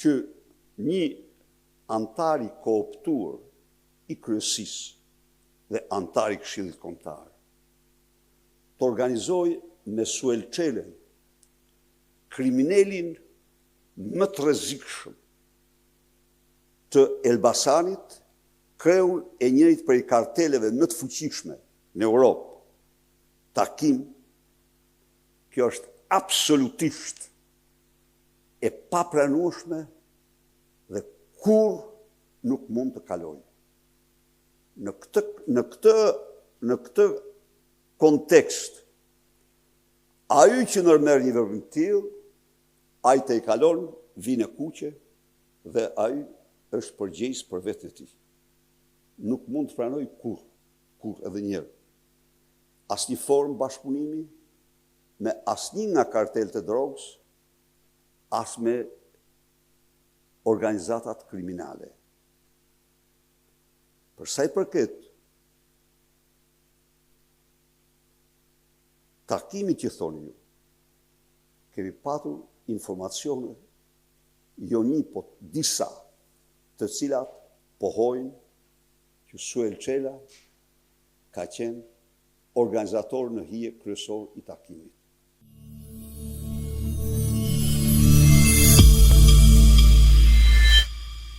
që një antar i kooptuar i kryesisë dhe antar i Këshillit Kombëtar të organizojë me Suel Çelen, kriminalin më të rrezikshëm të Elbasanit, kreun e njërit prej karteleve më të fuqishme në Europë, takim, kjo është absolutisht e papranueshme dhe kur nuk mund të kalojë. Në këtë kontekst, ai që nërmerr një veprim të tillë, ai të i kalon vinë kuqe dhe ai është përgjegjës për vetën e tij. Nuk mund të pranoj kur edhe njëherë. Asnjë formë bashkëpunimi me asnjë nga kartelët e drogës, as me organizatat kriminale. Për sa i përket takimit që thoni ju, kemi patur informacione, jo një, po disa, të cilat pohojnë që Suel Çela ka qenë organizator në hije kryesor i takimit.